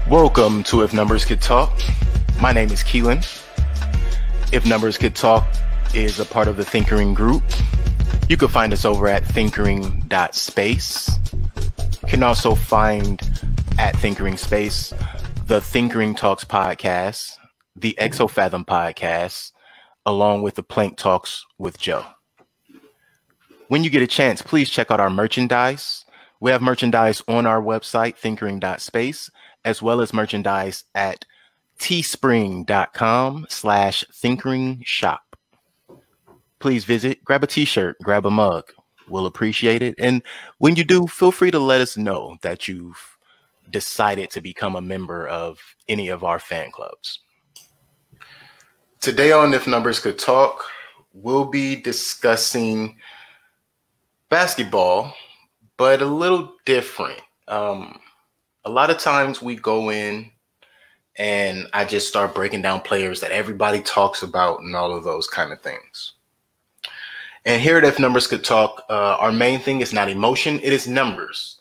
Welcome to If Numbers Could Talk. My name is Keelan. If Numbers Could Talk is a part of the Thinkering group. You can find us over at thinkering.space. You can also find at Thinkering Space the Thinkering Talks podcast, the Exofathom podcast, along with the Plank Talks with Joe. When you get a chance, please check out our merchandise. We have merchandise on our website, thinkering.space, as well as merchandise at teespring.com/thinkering-shop. Please visit, grab a t-shirt, grab a mug. We'll appreciate it. And when you do, feel free to let us know that you've decided to become a member of any of our fan clubs. Today on If Numbers Could Talk, we'll be discussing basketball, but a little different. A lot of times we go in and I just start breaking down players that everybody talks about and all of those kind of things. And here at If Numbers Could Talk, our main thing is not emotion, it is numbers.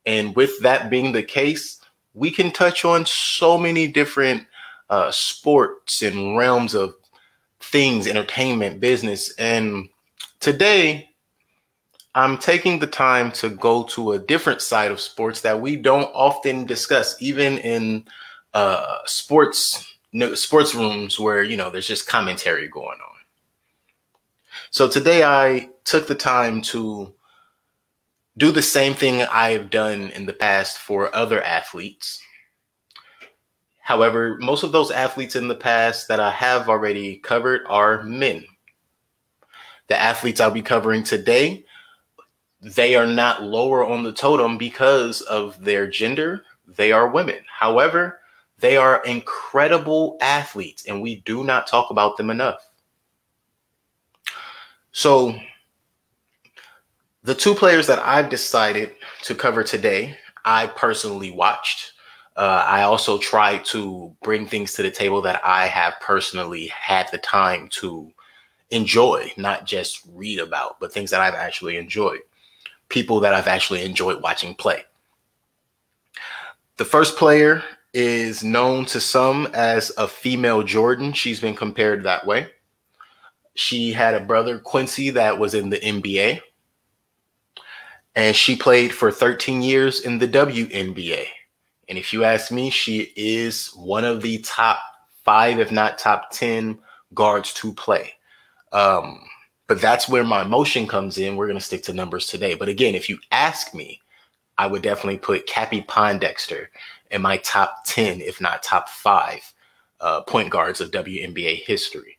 And with that being the case, we can touch on so many different sports and realms of things, entertainment, business. And today, I'm taking the time to go to a different side of sports that we don't often discuss, even in sports rooms where, there's just commentary going on. So today I took the time to do the same thing I've done in the past for other athletes. However, most of those athletes in the past that I have already covered are men. The athletes I'll be covering today, they are not lower on the totem because of their gender. They are women. However, they are incredible athletes, and we do not talk about them enough. So the two players that I've decided to cover today, I personally watched. I also tried to bring things to the table that I have personally had the time to enjoy, not just read about, but things that I've actually enjoyed. People that I've actually enjoyed watching play. The first player is known to some as a female Jordan. She's been compared that way. She had a brother, Quincy, that was in the NBA. And she played for 13 years in the WNBA. And if you ask me, she is one of the top 5, if not top 10 guards to play. But that's where my emotion comes in. We're going to stick to numbers today. But again, if you ask me, I would definitely put CAPPIE PONDEXTER in my top 10, if not top 5 point guards of WNBA history.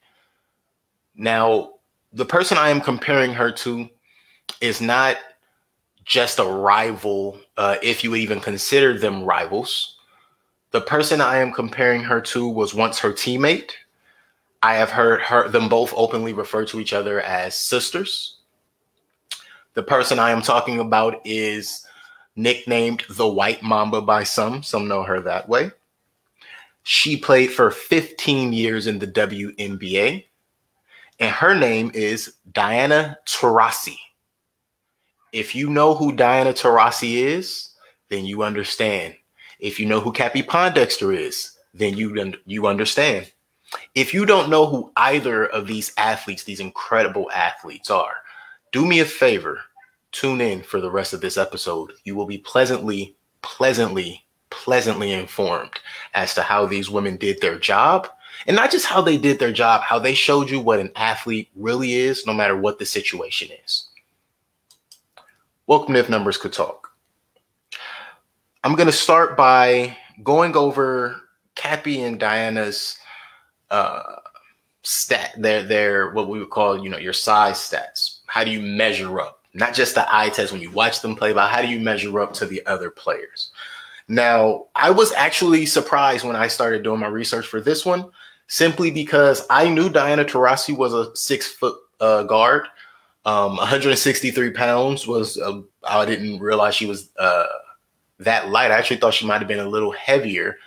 Now, the person I am comparing her to is not just a rival, if you would even consider them rivals. The person I am comparing her to was once her teammate. I have heard them both openly refer to each other as sisters. The person I am talking about is nicknamed the White Mamba by some. Some know her that way. She played for 15 years in the WNBA, and her name is Diana Taurasi. If you know who Diana Taurasi is, then you understand. If you know who CAPPIE PONDEXTER is, then you understand. If you don't know who either of these athletes, these incredible athletes are, do me a favor, tune in for the rest of this episode. You will be pleasantly informed as to how these women did their job. And not just how they did their job, how they showed you what an athlete really is, no matter what the situation is. Welcome to If Numbers Could Talk. I'm going to start by going over CAPPIE and Diana's their what we would call, your size stats. How do you measure up? Not just the eye test when you watch them play, but how do you measure up to the other players? Now, I was actually surprised when I started doing my research for this one, simply because I knew Diana Taurasi was a 6-foot guard. 163 pounds was, I didn't realize she was that light. I actually thought she might have been a little heavier.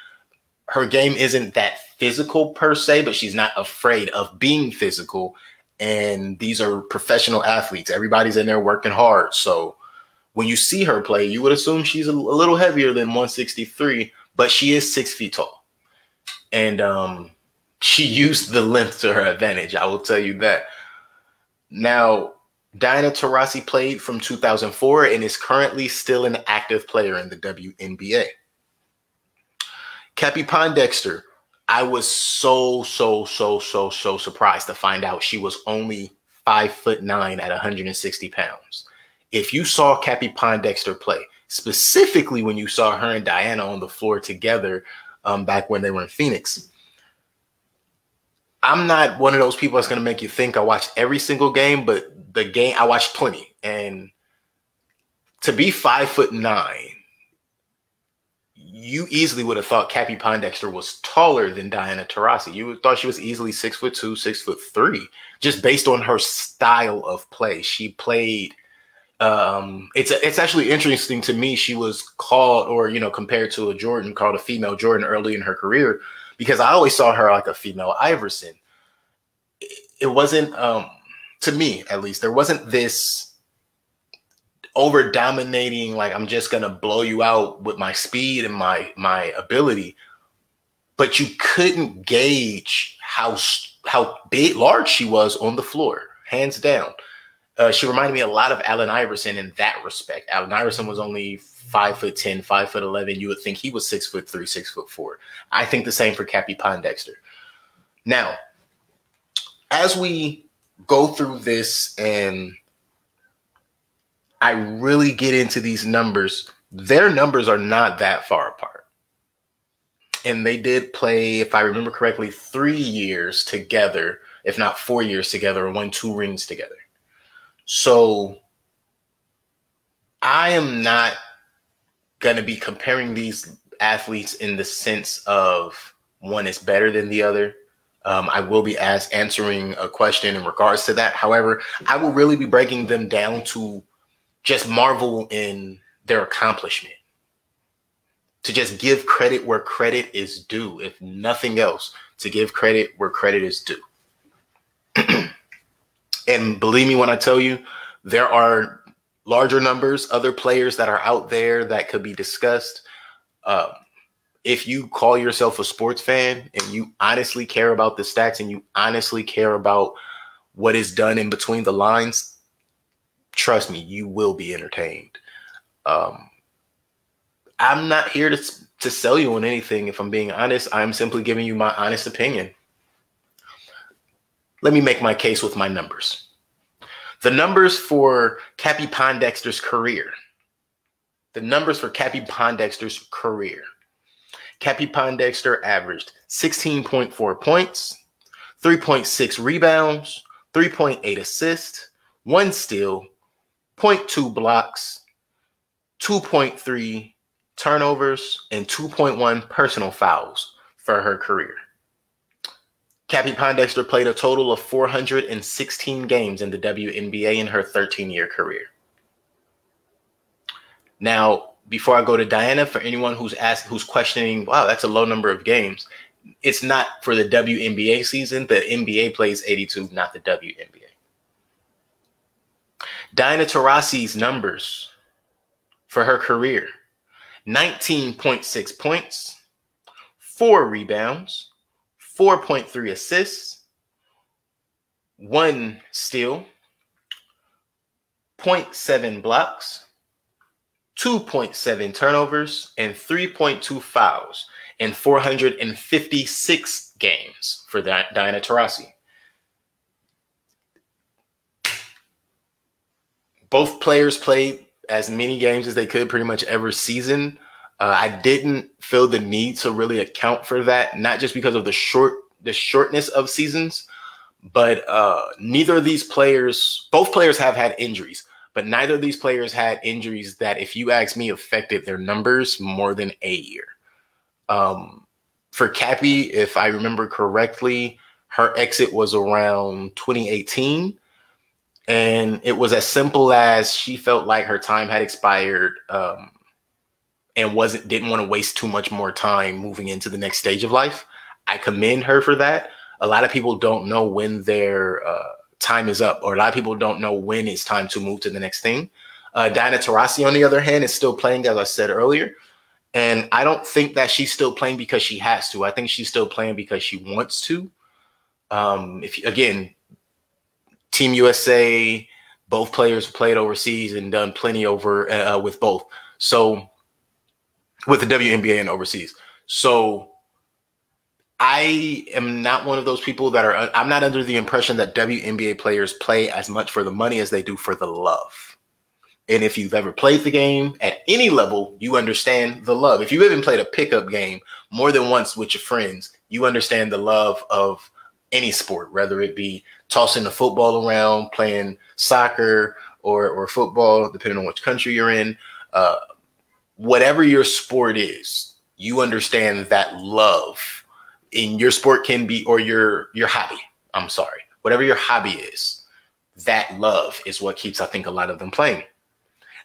Her game isn't that physical per se, but she's not afraid of being physical. And these are professional athletes. Everybody's in there working hard. So when you see her play, you would assume she's a little heavier than 163, but she is 6 feet tall. And she used the length to her advantage. I will tell you that. Now, Diana Taurasi played from 2004 and is currently still an active player in the WNBA. CAPPIE PONDEXTER, I was so surprised to find out she was only 5'9" at 160 pounds. If you saw CAPPIE PONDEXTER play, specifically when you saw her and Diana on the floor together back when they were in Phoenix, I'm not one of those people that's going to make you think I watched every single game, but the game I watched plenty. And to be 5'9", you easily would have thought CAPPIE PONDEXTER was taller than Diana Taurasi. You thought she was easily 6'2", 6'3", just based on her style of play. She played. It's actually interesting to me. She was called, or compared to a Jordan, called a female Jordan early in her career, because I always saw her like a female Iverson. It wasn't, to me at least, there wasn't this over dominating, like I'm just gonna blow you out with my speed and my ability, but you couldn't gauge how large she was on the floor, hands down. She reminded me a lot of Allen Iverson in that respect. Allen Iverson was only 5'10", 5'11". You would think he was 6'3", 6'4". I think the same for CAPPIE PONDEXTER. Now, as we go through this and I really get into these numbers, their numbers are not that far apart. And they did play, if I remember correctly, 3 years together, if not 4 years together, and won 2 rings together. So I am not going to be comparing these athletes in the sense of one is better than the other. I will be answering a question in regards to that. However, I will really be breaking them down to just marvel in their accomplishment, to just give credit where credit is due, if nothing else, to give credit where credit is due. And believe me when I tell you, there are larger numbers, other players that are out there that could be discussed. If you call yourself a sports fan and you honestly care about the stats and you honestly care about what is done in between the lines, trust me, you will be entertained. I'm not here to sell you on anything. If I'm being honest, I'm simply giving you my honest opinion. Let me make my case with my numbers. The numbers for CAPPIE PONDEXTER's career. The numbers for CAPPIE PONDEXTER's career. CAPPIE PONDEXTER averaged 16.4 points, 3.6 rebounds, 3.8 assists, 1 steal, 0.2 blocks, 2.3 turnovers, and 2.1 personal fouls for her career. CAPPIE PONDEXTER played a total of 416 games in the WNBA in her 13-year career. Now, before I go to Diana, for anyone who's questioning, wow, that's a low number of games. It's not for the WNBA season. The NBA plays 82, not the WNBA. Diana Taurasi's numbers for her career: 19.6 points, 4 rebounds, 4.3 assists, 1 steal, 0.7 blocks, 2.7 turnovers, and 3.2 fouls in 456 games for Diana Taurasi. Both players played as many games as they could pretty much every season. I didn't feel the need to really account for that, not just because of the shortness of seasons, but neither of these players, both players have had injuries, but neither of these players had injuries that, if you ask me, affected their numbers more than a year. For CAPPIE, if I remember correctly, her exit was around 2018. And it was as simple as she felt like her time had expired and didn't want to waste too much more time moving into the next stage of life. I commend her for that. A lot of people don't know when their time is up, or a lot of people don't know when it's time to move to the next thing. Diana Taurasi, on the other hand, is still playing, as I said earlier. And I don't think that she's still playing because she has to. I think she's still playing because she wants to. Again, Team USA, both players played overseas and done plenty over with both. So with the WNBA and overseas. So I am not one of those people that are, I'm not under the impression that WNBA players play as much for the money as they do for the love. And if you've ever played the game at any level, you understand the love. If you've even played a pickup game more than once with your friends, you understand the love of any sport, whether it be tossing the football around, playing soccer or football, depending on which country you're in. Whatever your sport is, you understand that love in your sport can be, or your hobby. I'm sorry. Whatever your hobby is, that love is what keeps, I think, a lot of them playing.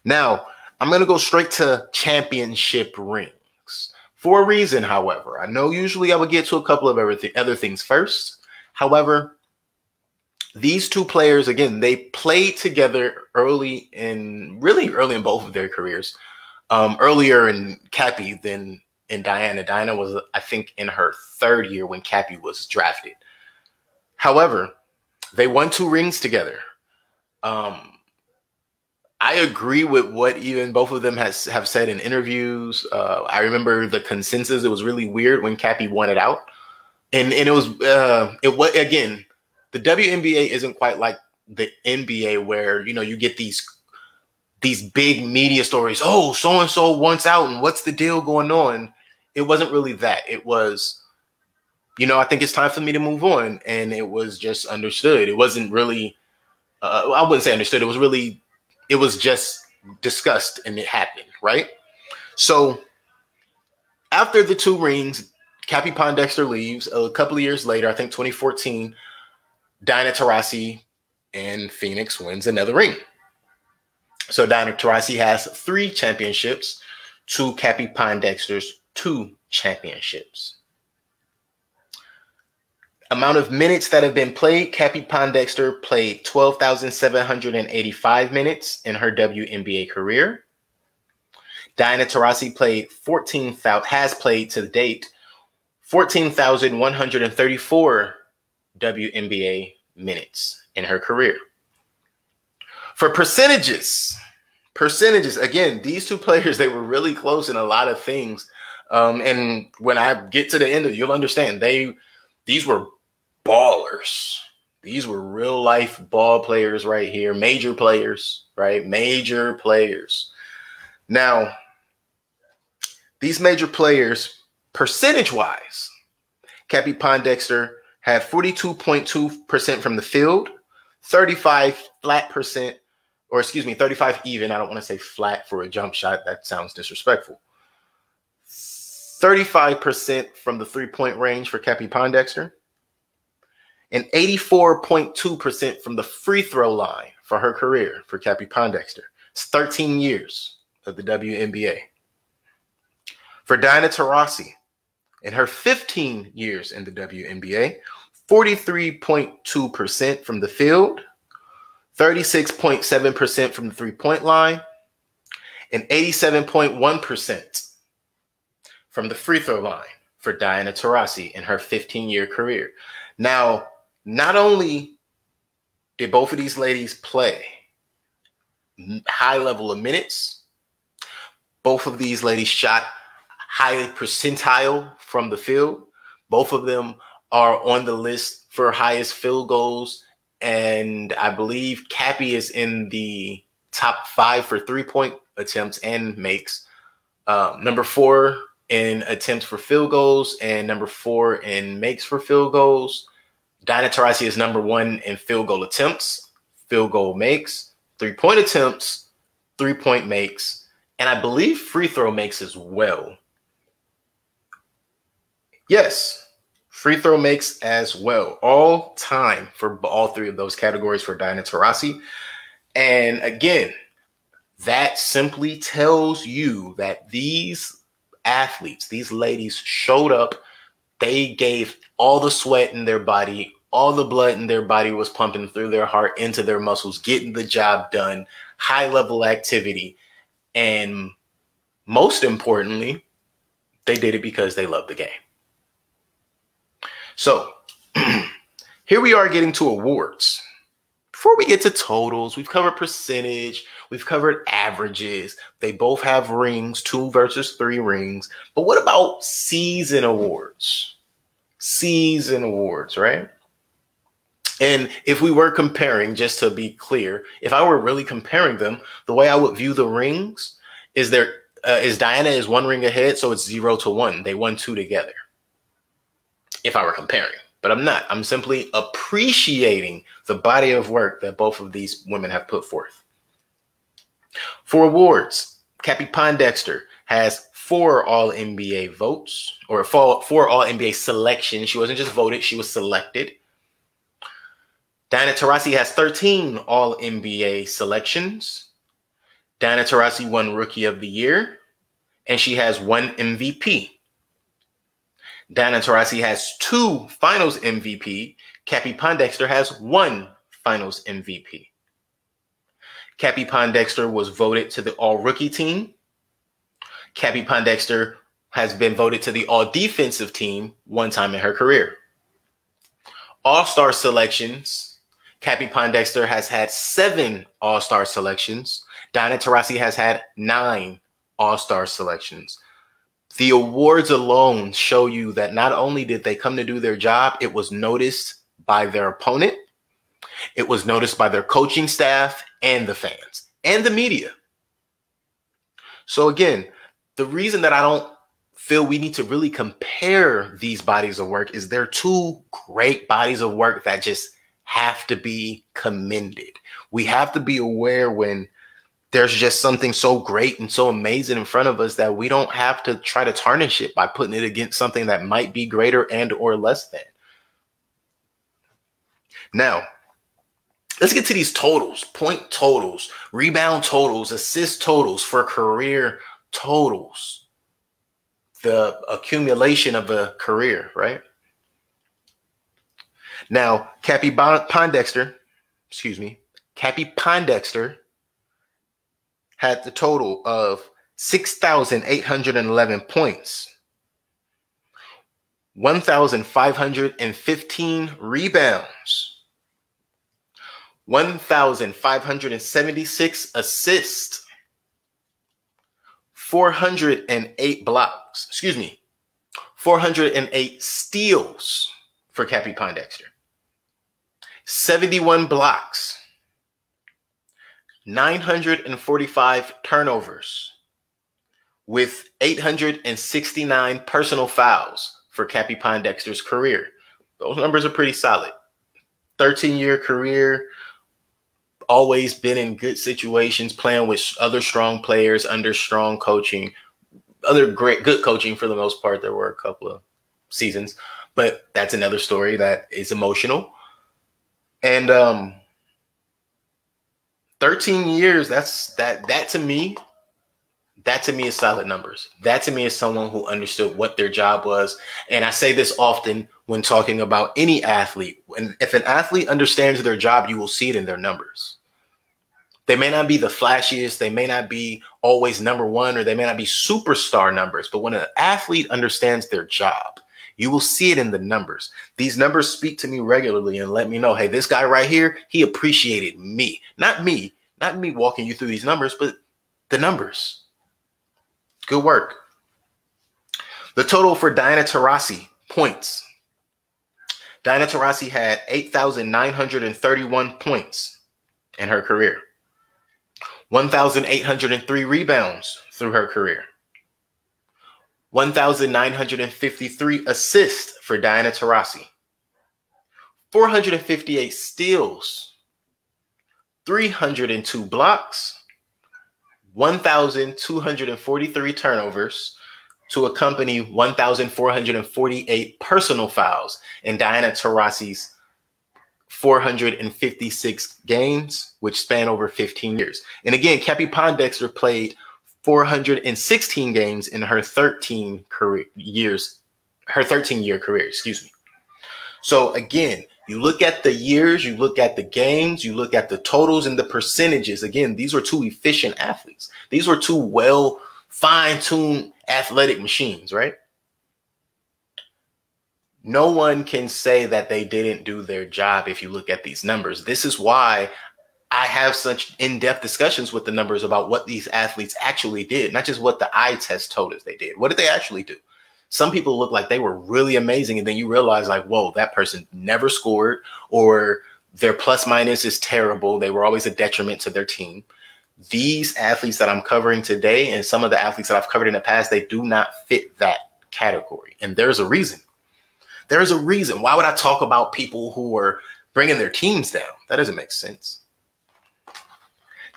Now, I'm going to go straight to championship rings for a reason. However, I know usually I would get to a couple of other things first. However, these two players, again, they played together really early in both of their careers. Earlier in CAPPIE than in Diana. Diana was, I think, in her third year when CAPPIE was drafted. However, they won 2 rings together. I agree with what even both of them have said in interviews. I remember the consensus. It was really weird when CAPPIE won it out. And it was again, the WNBA isn't quite like the NBA where, you know, you get these big media stories. Oh, so-and-so wants out and what's the deal going on? It wasn't really that. It was, you know, I think it's time for me to move on. And it was just understood. It wasn't really, I wouldn't say understood. It was just discussed and it happened, right? So after the 2 rings, CAPPIE PONDEXTER leaves. A couple of years later, I think 2014, Diana Taurasi and Phoenix wins another ring. So Diana Taurasi has 3 championships to CAPPIE PONDEXTER's 2 championships. Amount of minutes that have been played, CAPPIE PONDEXTER played 12,785 minutes in her WNBA career. Diana Taurasi has played to date 14,134 WNBA minutes in her career. For percentages, again, these 2 players, they were really close in a lot of things. And when I get to the end of it, you'll understand these were ballers. These were real life ball players right here. Major players, right? Major players. Now, these major players, percentage wise, CAPPIE PONDEXTER had 42.2% from the field, 35 even. I don't want to say flat for a jump shot. That sounds disrespectful. 35% from the 3-point range for CAPPIE PONDEXTER, and 84.2% from the free throw line for her career for CAPPIE PONDEXTER. It's 13 years of the WNBA. For Diana Taurasi, in her 15 years in the WNBA, 43.2% from the field, 36.7% from the 3-point line, and 87.1% from the free throw line for Diana Taurasi in her 15-year career. Now, not only did both of these ladies play high level of minutes, both of these ladies shot high percentile from the field. Both of them are on the list for highest field goals. And I believe CAPPIE is in the top 5 for 3-point attempts and makes. Number 4 in attempts for field goals and number 4 in makes for field goals. Diana Taurasi is number 1 in field goal attempts, field goal makes, 3-point attempts, 3-point makes, and I believe free throw makes as well. Yes, free throw makes as well. All time for all 3 of those categories for Diana Taurasi. And again, that simply tells you that these athletes, these ladies showed up. They gave all the sweat in their body, all the blood in their body was pumping through their heart into their muscles, getting the job done, high level activity. And most importantly, They did it because they love the game. So here we are getting to awards. Before we get to totals, we've covered percentage, we've covered averages. They both have rings, 2 versus 3 rings. But what about season awards? Season awards, right? And if we were comparing, just to be clear, if I were really comparing them, the way I would view the rings is Diana is 1 ring ahead, so it's 0-1. They won 2 together. If I were comparing. But I'm not. I'm simply appreciating the body of work that both of these women have put forth. For awards, CAPPIE PONDEXTER has 4 All-NBA votes, or 4 All-NBA selections. She wasn't just voted, she was selected. Diana Taurasi has 13 All-NBA selections. Diana Taurasi won Rookie of the Year, and she has 1 MVP. Diana Taurasi has 2 Finals MVP. CAPPIE PONDEXTER has 1 Finals MVP. CAPPIE PONDEXTER was voted to the All-Rookie team. CAPPIE PONDEXTER has been voted to the All-Defensive team 1 time in her career. All-Star selections. CAPPIE PONDEXTER has had 7 All-Star selections. Diana Taurasi has had 9 All-Star selections. The awards alone show you that not only did they come to do their job, it was noticed by their opponent. It was noticed by their coaching staff and the fans and the media. So again, the reason that I don't feel we need to really compare these bodies of work is they're 2 great bodies of work that just have to be commended. We have to be aware when there's just something so great and so amazing in front of us that we don't have to try to tarnish it by putting it against something that might be greater and or less than. Now, let's get to these totals, point totals, rebound totals, assist totals for career totals, the accumulation of a career, right? Now, CAPPIE PONDEXTER had the total of 6,811 points, 1,515 rebounds, 1,576 assists, 408 blocks, 408 steals for CAPPIE PONDEXTER, 71 blocks, 945 turnovers, with 869 personal fouls for CAPPIE PONDEXTER's career. Those numbers are pretty solid. 13-year career, always been in good situations, playing with other strong players under strong coaching, good coaching for the most part. There were a couple of seasons, but that's another story that is emotional. And 13 years, that to me is solid numbers. That to me is someone who understood what their job was. And I say this often when talking about any athlete. And if an athlete understands their job, you will see it in their numbers. They may not be the flashiest, they may not be always #1, or they may not be superstar numbers. But when an athlete understands their job, you will see it in the numbers. These numbers speak to me regularly and let me know, hey, this guy right here, he appreciated me. Not me walking you through these numbers, but the numbers. Good work. The total for Diana Taurasi points. Diana Taurasi had 8,931 points in her career. 1,803 rebounds through her career. 1,953 assists for Diana Taurasi. 458 steals. 302 blocks. 1,243 turnovers to accompany 1,448 personal fouls in Diana Taurasi's 456 games, which span over 15 years. And again, CAPPIE PONDEXTER played 416 games in her 13-year career, So again, you look at the years, you look at the games, you look at the totals and the percentages. Again, these were 2 efficient athletes. These were 2 well fine-tuned athletic machines, right? No one can say that they didn't do their job if you look at these numbers. This is why I have such in-depth discussions with the numbers about what these athletes actually did, not just what the eye test told us they did. What did they actually do? Some people look like they were really amazing, and then you realize, like, whoa, that person never scored, or their plus minus is terrible. They were always a detriment to their team. These athletes that I'm covering today, and some of the athletes that I've covered in the past, they do not fit that category. And there's a reason. There's a reason. Why would I talk about people who are bringing their teams down? That doesn't make sense.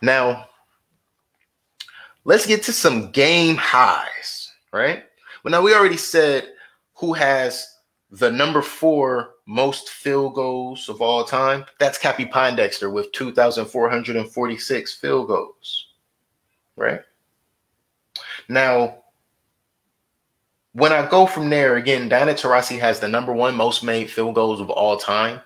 Now, let's get to some game highs, right? Well, now we already said who has the number 4 most field goals of all time. That's CAPPIE PONDEXTER with 2,446 field goals, right? Now, when I go from there, again, TAURASI has the number 1 most made field goals of all time.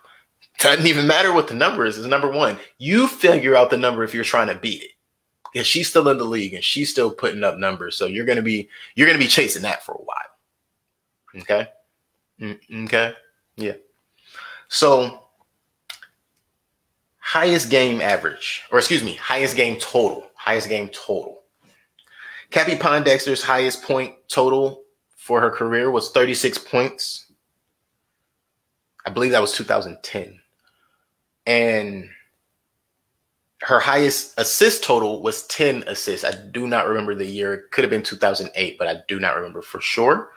Doesn't even matter what the number is. It's number 1. You figure out the number if you're trying to beat it. Because she's still in the league and she's still putting up numbers. So you're gonna be chasing that for a while. Okay. Okay. Yeah. So highest game average, or excuse me, highest game total. Highest game total. CAPPIE PONDEXTER's highest point total for her career was 36 points. I believe that was 2010. And her highest assist total was 10 assists. I do not remember the year. It could have been 2008, but I do not remember for sure.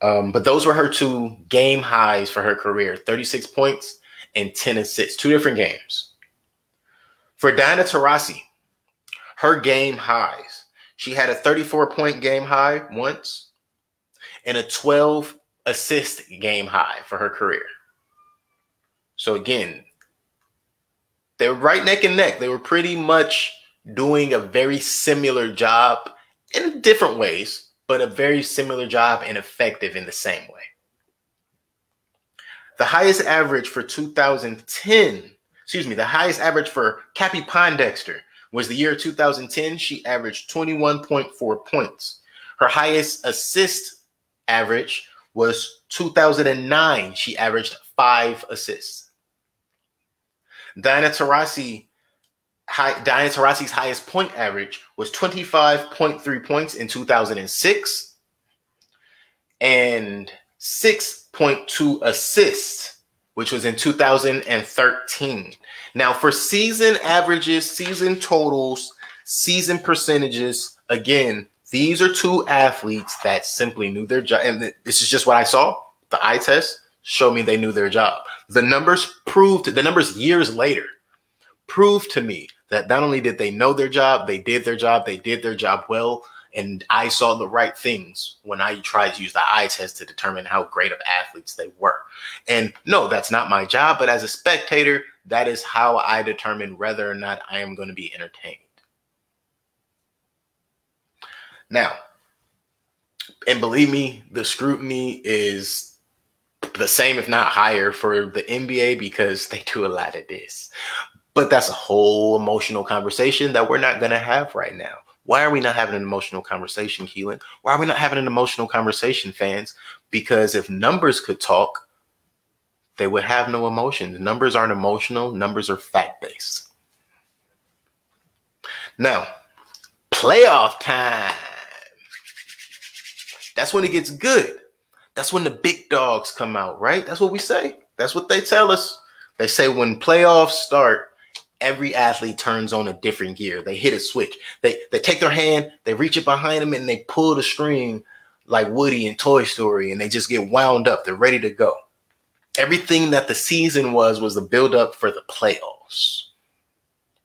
But those were her 2 game highs for her career, 36 points and 10 assists, 2 different games. For TAURASI, her game highs, she had a 34-point game high once and a 12-assist game high for her career. So again, they were right neck and neck. They were pretty much doing a very similar job in different ways, but a very similar job and effective in the same way. The highest average for 2010, the highest average for CAPPIE PONDEXTER was the year 2010. She averaged 21.4 points. Her highest assist average was 2009. She averaged 5 assists. TAURASI's highest point average was 25.3 points in 2006 and 6.2 assists, which was in 2013. Now, for season averages, season totals, season percentages, again, these are 2 athletes that simply knew their job. And this is just what I saw. The eye test showed me they knew their job. The numbers years later proved to me that not only did they know their job, they did their job well. And I saw the right things when I tried to use the eye test to determine how great of athletes they were. And no, that's not my job. But as a spectator, that is how I determine whether or not I am going to be entertained. Now, and believe me, the scrutiny is the same, if not higher, for the NBA because they do a lot of this. But that's a whole emotional conversation that we're not going to have right now. Why are we not having an emotional conversation, Keelan? Why are we not having an emotional conversation, fans? Because if numbers could talk, they would have no emotions. Numbers aren't emotional. Numbers are fact-based. Now, playoff time. That's when it gets good. That's when the big dogs come out, right? That's what we say. That's what they tell us. They say when playoffs start, every athlete turns on a different gear. They hit a switch. They take their hand, they reach it behind them, and they pull the string like Woody in Toy Story, and they just get wound up. They're ready to go. Everything that the season was the build-up for the playoffs.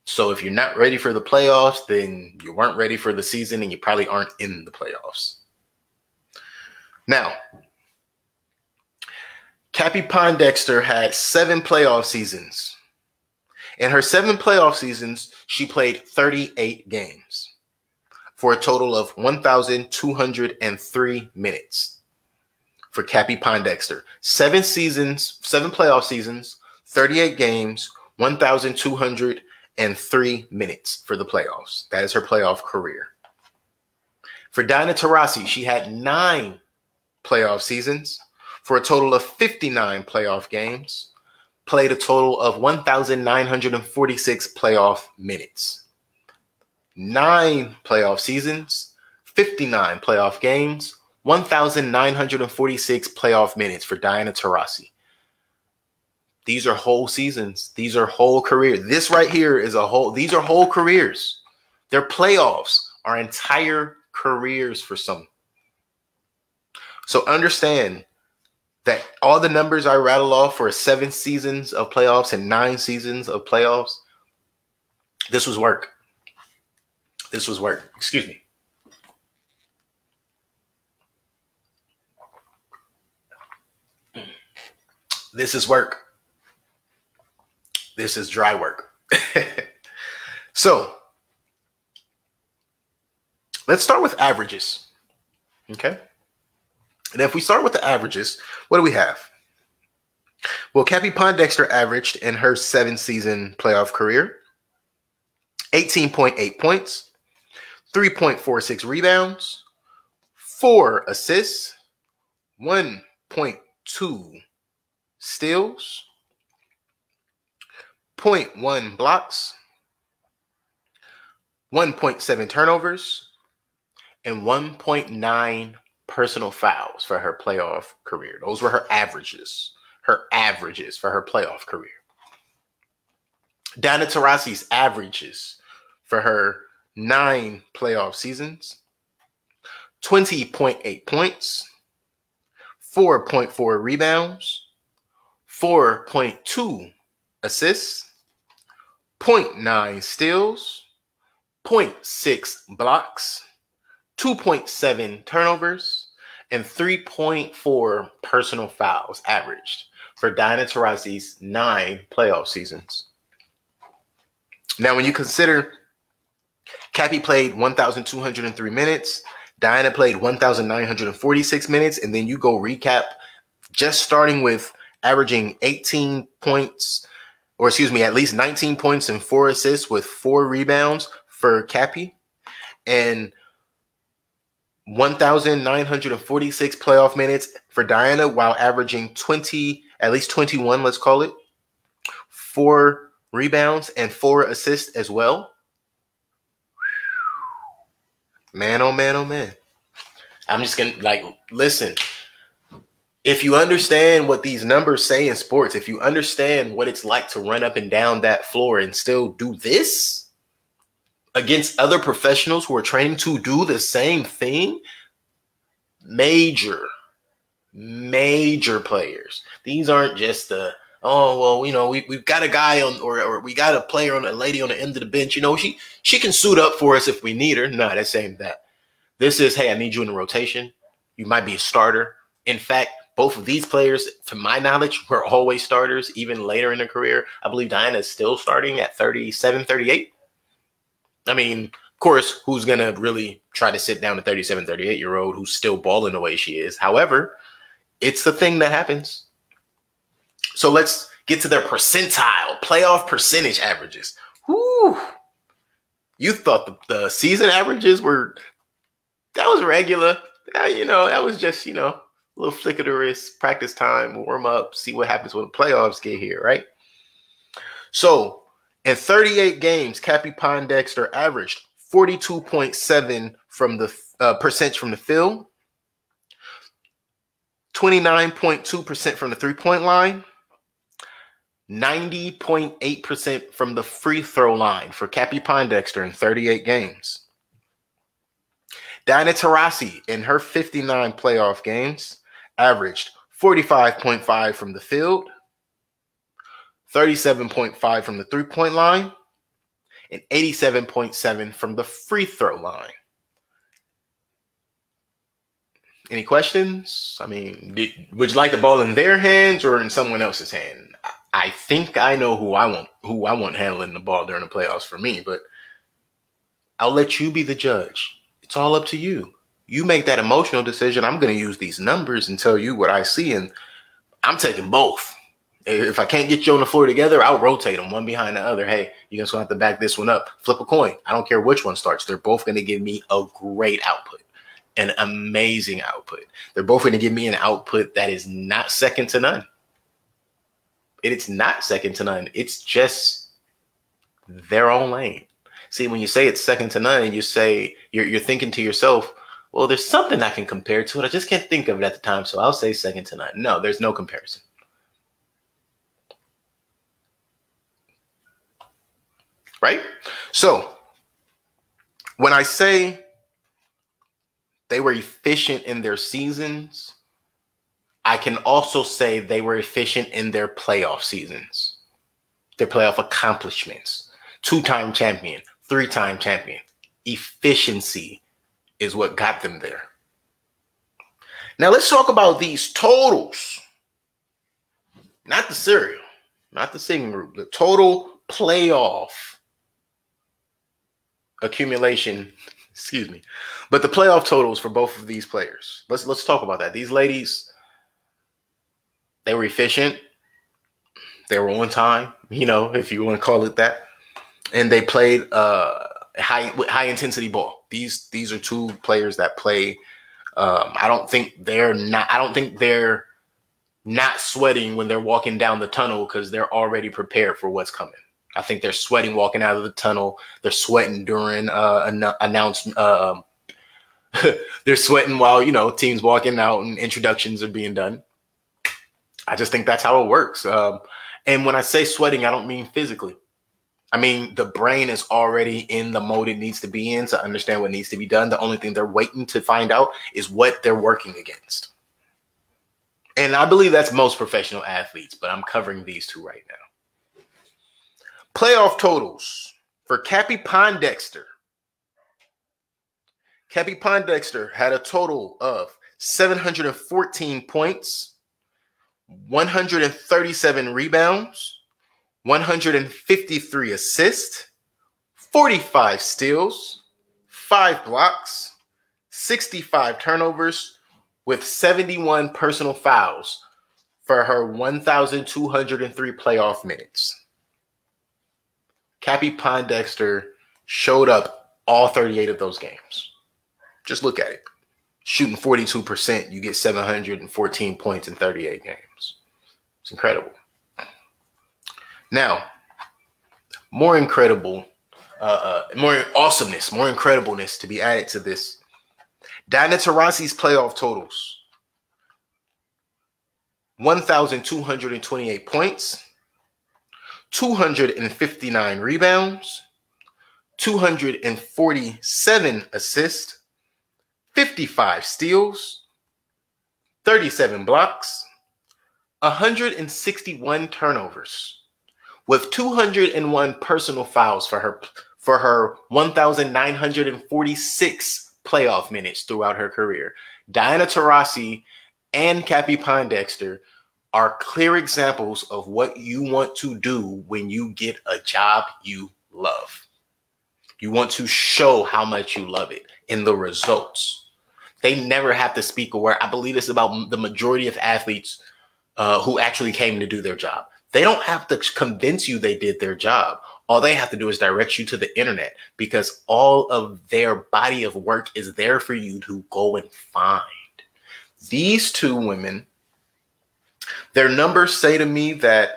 So if you're not ready for the playoffs, then you weren't ready for the season, and you probably aren't in the playoffs. Now, CAPPIE PONDEXTER had 7 playoff seasons. In her 7 playoff seasons, she played 38 games for a total of 1,203 minutes for CAPPIE PONDEXTER. 7 playoff seasons, 38 games, 1,203 minutes for the playoffs. That is her playoff career. For Diana Taurasi, she had 9 playoff seasons for a total of 59 playoff games, played a total of 1,946 playoff minutes. 9 playoff seasons, 59 playoff games, 1,946 playoff minutes for Diana Taurasi. These are whole seasons. These are whole careers. This right here is a whole. These are whole careers. Their playoffs are entire careers for some. So understand that all the numbers I rattle off for 7 seasons of playoffs and 9 seasons of playoffs, this was work. This was work. Excuse me. This is work. This is dry work. So let's start with averages. Okay. And if we start with the averages, what do we have? Well, CAPPIE Pondexter averaged in her 7-season playoff career 18.8 points, 3.46 rebounds, 4 assists, 1.2 steals, 0.1 blocks, 1.7 turnovers, and 1.9 personal fouls for her playoff career. Those were her averages for her playoff career. Diana Taurasi's averages for her 9 playoff seasons: 20.8 points, 4.4 rebounds, 4.2 assists, 0.9 steals, 0.6 blocks, 2.7 turnovers, and 3.4 personal fouls averaged for Diana Taurasi's 9 playoff seasons. Now, when you consider CAPPIE played 1,203 minutes, Diana played 1,946 minutes, and then you go recap just starting with averaging 18 points, or excuse me, at least 19 points and 4 assists with 4 rebounds for CAPPIE, and 1,946 playoff minutes for Diana while averaging at least 21, let's call it, 4 rebounds and 4 assists as well. Man, oh man, oh man. I'm just going to listen. If you understand what these numbers say in sports, if you understand what it's like to run up and down that floor and still do this against other professionals who are training to do the same thing, major players. These aren't just the, oh, well, you know, we've got a guy on, or we got a player on, a lady on the end of the bench. You know, she can suit up for us if we need her. No, that's saying that. This is, hey, I need you in the rotation. You might be a starter. In fact, both of these players, to my knowledge, were always starters, even later in their career. I believe Diana is still starting at 37, 38. I mean, of course, who's going to really try to sit down a 37, 38-year-old who's still balling the way she is? However, it's the thing that happens. So let's get to their percentile, playoff percentage averages. Whoo! You thought the season averages were, that was regular. You know, that was just, you know, a little flick of the wrist, practice time, warm up, see what happens when the playoffs get here, right? So in 38 games, CAPPIE Pondexter averaged 42.7 from the percent from the field, 29.2% from the three-point line, 90.8% from the free throw line for CAPPIE Pondexter in 38 games. Diana Taurasi in her 59 playoff games averaged 45.5 from the field, 37.5 from the three-point line, and 87.7 from the free throw line. Any questions? I mean, would you like the ball in their hands or in someone else's hand? I think I know who I want handling the ball during the playoffs for me, but I'll let you be the judge. It's all up to you. You make that emotional decision. I'm going to use these numbers and tell you what I see, and I'm taking both. If I can't get you on the floor together, I'll rotate them one behind the other. Hey, you're just going to have to back this one up. Flip a coin. I don't care which one starts. They're both going to give me a great output. an amazing output. They're both going to give me an output that is not second to none. It's not second to none. It's just their own lane. See, when you say it's second to none, you say you're thinking to yourself, well, there's something I can compare to it. I just can't think of it at the time, so I'll say second to none. No, there's no comparison. Right? So when I say they were efficient in their seasons, I can also say they were efficient in their playoff seasons, their playoff accomplishments. 2-time champion, 3-time champion. Efficiency is what got them there. Now let's talk about these totals. Not the serial, not the singing group, the total playoff accumulation, excuse me, but the playoff totals for both of these players. Let's talk about that. These ladies, they were efficient. They were on time, you know, if you want to call it that. And they played high intensity ball. These are two players that play. I don't think they're not sweating when they're walking down the tunnel because they're already prepared for what's coming. I think they're sweating walking out of the tunnel. They're sweating during announcement. They're sweating while, you know, teams walking out and introductions are being done. I just think that's how it works. And when I say sweating, I don't mean physically. I mean, the brain is already in the mode it needs to be in to understand what needs to be done. The only thing they're waiting to find out is what they're working against. And I believe that's most professional athletes, but I'm covering these two right now. Playoff totals for Cappie Pondexter. Cappie Pondexter had a total of 714 points, 137 rebounds, 153 assists, 45 steals, 5 blocks, 65 turnovers, with 71 personal fouls for her 1,203 playoff minutes. Cappie Pondexter showed up all 38 of those games. Just look at it. Shooting 42%, you get 714 points in 38 games. It's incredible. Now, more incredible, more awesomeness, more incredibleness to be added to this. Diana Taurasi's playoff totals: 1,228 points, 259 rebounds, 247 assists, 55 steals, 37 blocks, 161 turnovers, with 201 personal fouls for her 1,946 playoff minutes throughout her career. Diana Taurasi and Cappie Pondexter are clear examples of what you want to do when you get a job you love. You want to show how much you love it in the results. They never have to speak a word. I believe it's about the majority of athletes who actually came to do their job. They don't have to convince you they did their job. All they have to do is direct you to the internet, because all of their body of work is there for you to go and find. These two women, their numbers say to me that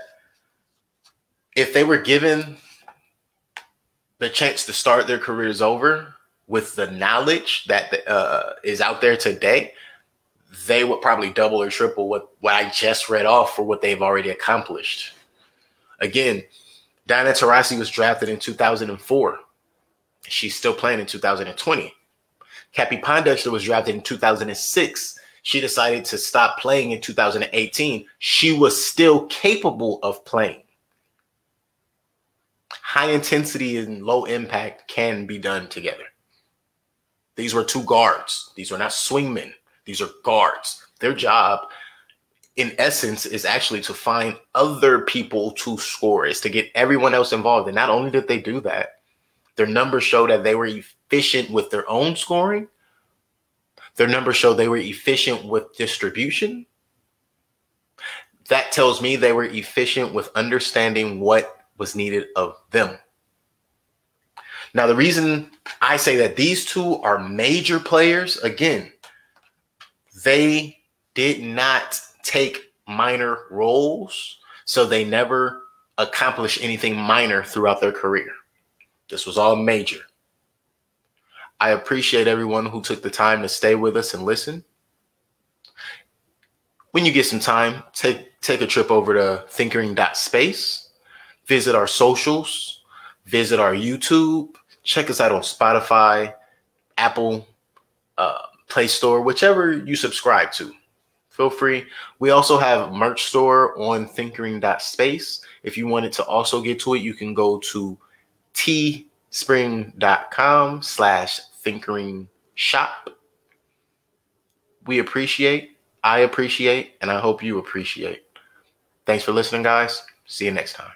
if they were given the chance to start their careers over with the knowledge that is out there today, they would probably double or triple what I just read off for what they've already accomplished. Again, Diana Taurasi was drafted in 2004. She's still playing in 2020. Cappie Pondexter was drafted in 2006. She decided to stop playing in 2018. She was still capable of playing. High intensity and low impact can be done together. These were two guards. These were not swingmen. These are guards. Their job, in essence, is actually to find other people to score, is to get everyone else involved. And not only did they do that, their numbers show that they were efficient with their own scoring. Their numbers show they were efficient with distribution. That tells me they were efficient with understanding what was needed of them. Now, the reason I say that these two are major players, again, they did not take minor roles, so they never accomplished anything minor throughout their career. This was all major. I appreciate everyone who took the time to stay with us and listen. When you get some time, take a trip over to thinkering.space, visit our socials, visit our YouTube, check us out on Spotify, Apple, Play Store, whichever you subscribe to. Feel free. We also have merch store on thinkering.space. If you wanted to also get to it, you can go to teespring.com/thinkering-shop. We appreciate, I appreciate, and I hope you appreciate. Thanks for listening, guys. See you next time.